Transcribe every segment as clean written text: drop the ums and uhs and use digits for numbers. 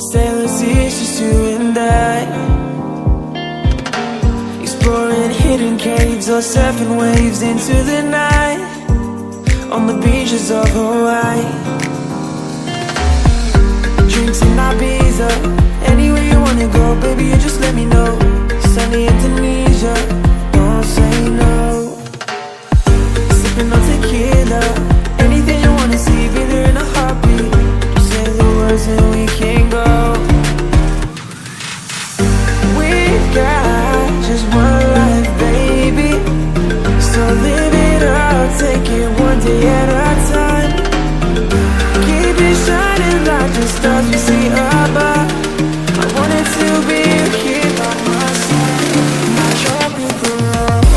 Sailor seas, just you and I, exploring hidden caves or surfing waves into the night, on the beaches of Hawaii. Drinks in Ibiza, anywhere you wanna go, baby, you just let me know. Sunny Indonesia, don't say no. Sipping on tequila, anything you wanna see, be there in a heartbeat. Just say the words and we can go. We've got just one life, baby, so live it up, take it one day at a time. Keep it shining like the stars we see above. I wanted to be here by my side, my tropical love.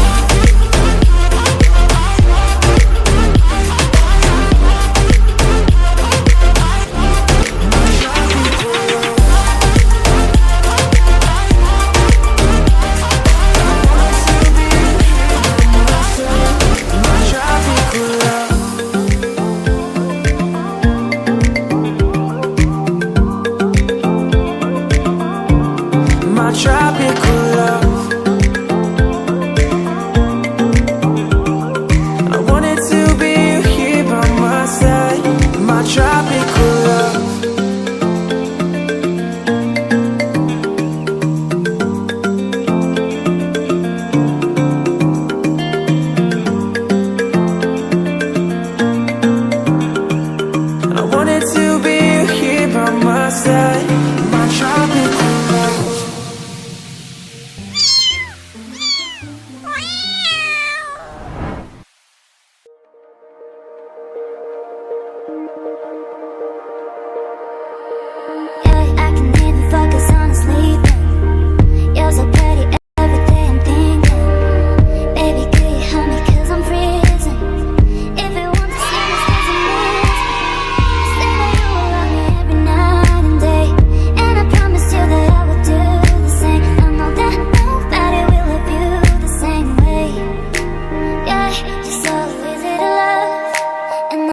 My tropical love. I wanted to be here by my side, my tropical love. I wanted to be here by my side.